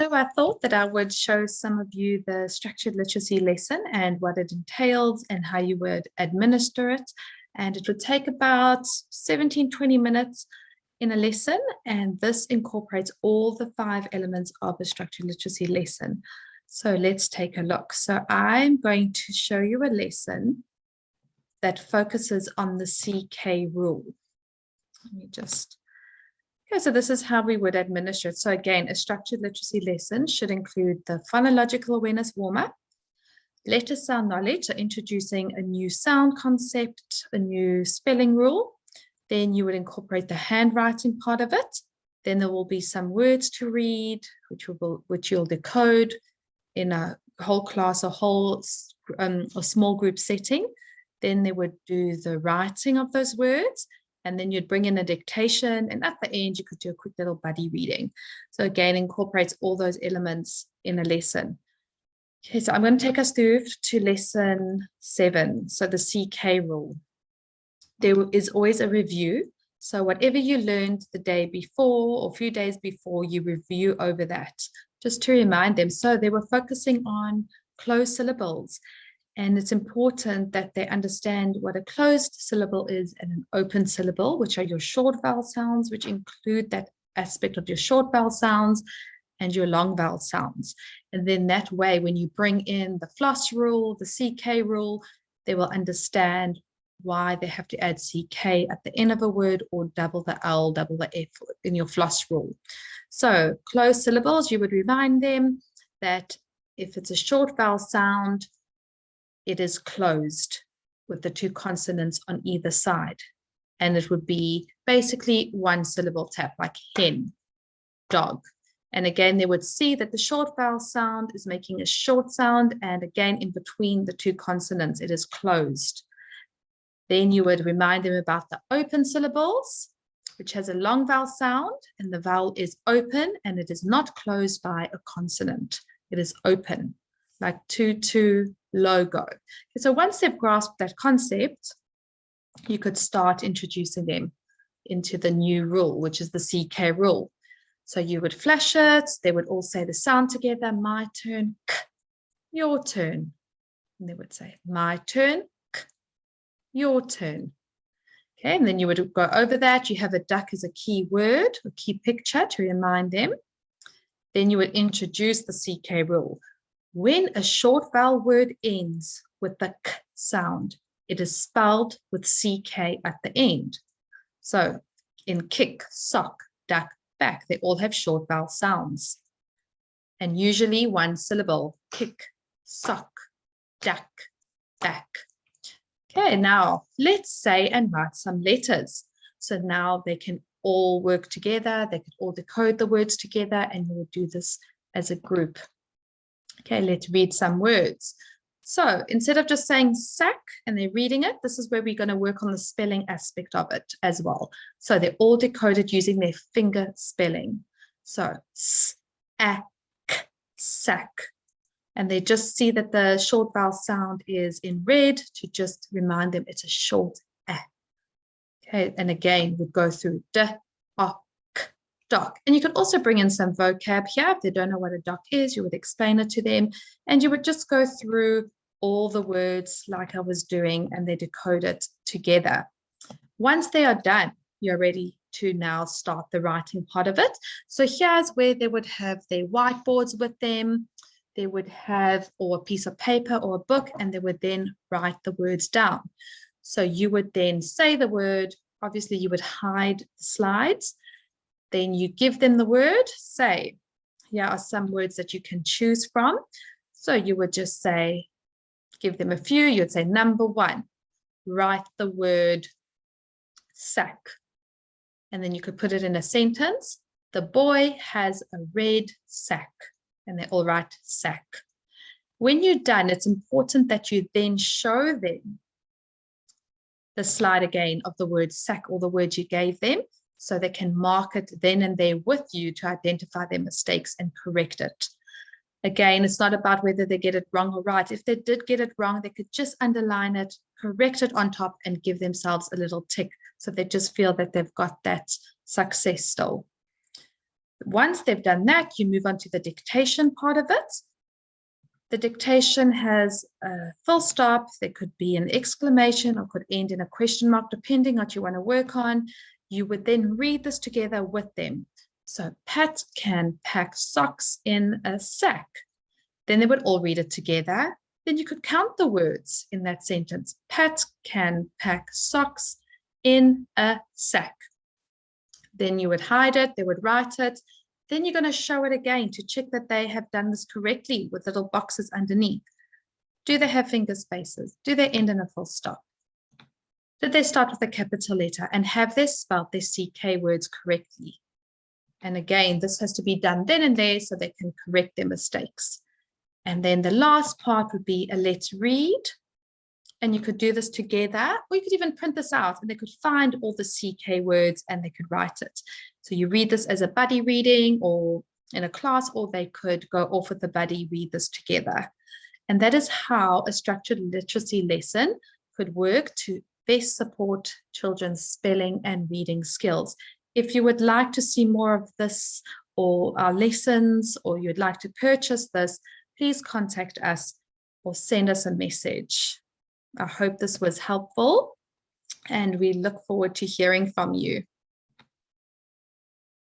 So I thought that I would show some of you the structured literacy lesson and what it entails and how you would administer it. And it would take about 17-20 minutes in a lesson. And this incorporates all the 5 elements of a structured literacy lesson. So let's take a look. So I'm going to show you a lesson that focuses on the CK rule. Let me just... Okay, so this is how we would administer it. So again, a structured literacy lesson should include the phonological awareness warm-up, letter sound knowledge, so introducing a new sound concept, a new spelling rule. Then you would incorporate the handwriting part of it. Then there will be some words to read, which you'll decode in a whole class, a small group setting. Then they would do the writing of those words. And then you'd bring in a dictation, and at the end, you could do a quick little buddy reading. So again, incorporates all those elements in a lesson. Okay, so I'm going to take us through to lesson 7. So the CK rule. There is always a review. So whatever you learned the day before or a few days before, you review over that, just to remind them. So they were focusing on closed syllables. And it's important that they understand what a closed syllable is and an open syllable, which are your short vowel sounds, which include that aspect of your short vowel sounds and your long vowel sounds. And then that way, when you bring in the floss rule, the CK rule, they will understand why they have to add CK at the end of a word or double the L, double the F in your floss rule. So closed syllables, you would remind them that if it's a short vowel sound, it is closed with the 2 consonants on either side. And it would be basically 1 syllable tap, like hen, dog. And again, they would see that the short vowel sound is making a short sound. And again, in between the 2 consonants, it is closed. Then you would remind them about the open syllables, which has a long vowel sound. And the vowel is open and it is not closed by a consonant. It is open, like tutu, logo. Okay, so once they've grasped that concept, you could start introducing them into the new rule, which is the CK rule. So you would flash it. They would all say the sound together. My turn, k, your turn. And they would say, my turn, k, your turn. Okay, and then you would go over that. You have a duck as a key word, a key picture to remind them. Then you would introduce the CK rule. When a short vowel word ends with the k sound, it is spelled with CK at the end. So in kick, sock, duck, back, they all have short vowel sounds. And usually 1 syllable, kick, sock, duck, back. Okay, now let's say and write some letters. So now they can all work together. They could all decode the words together, and you will do this as a group. Okay, let's read some words. So instead of just saying sack and they're reading it, this is where we're going to work on the spelling aspect of it as well. So they're all decoded using their finger spelling. So s-a-k, sack. And they just see that the short vowel sound is in red to just remind them it's a short a. Okay, and again, we'd go through d, o, dock. And you could also bring in some vocab here. If they don't know what a dock is, you would explain it to them. And you would just go through all the words like I was doing, and they decode it together. Once they are done, you're ready to now start the writing part of it. So here's where they would have their whiteboards with them. They would have or a piece of paper or a book, and they would then write the words down. So you would then say the word. Obviously, you would hide the slides. Then you give them the word, say, here are some words that you can choose from. So you would just say, give them a few. You'd say, number 1, write the word sack. And then you could put it in a sentence. The boy has a red sack. And they all write sack. When you're done, it's important that you then show them the slide again of the word sack or the word you gave them, so they can mark it then and there with you to identify their mistakes and correct it. Again, it's not about whether they get it wrong or right. If they did get it wrong, they could just underline it, correct it on top, and give themselves a little tick so they just feel that they've got that success still. Once they've done that, you move on to the dictation part of it. The dictation has a full stop. There could be an exclamation or could end in a question mark, depending on what you want to work on. You would then read this together with them. So Pat can pack socks in a sack. Then they would all read it together. Then you could count the words in that sentence. Pat can pack socks in a sack. Then you would hide it, they would write it. Then you're going to show it again to check that they have done this correctly with little boxes underneath. Do they have finger spaces? Do they end in a full stop? Did they start with a capital letter? And have they spelled their CK words correctly? And again, this has to be done then and there so they can correct their mistakes. And then the last part would be a let's read. And you could do this together, or you could even print this out and they could find all the CK words and they could write it. So you read this as a buddy reading or in a class, or they could go off with the buddy, read this together. And that is how a structured literacy lesson could work to best support children's spelling and reading skills. If you would like to see more of this or our lessons, or you'd like to purchase this, please contact us or send us a message. I hope this was helpful and we look forward to hearing from you.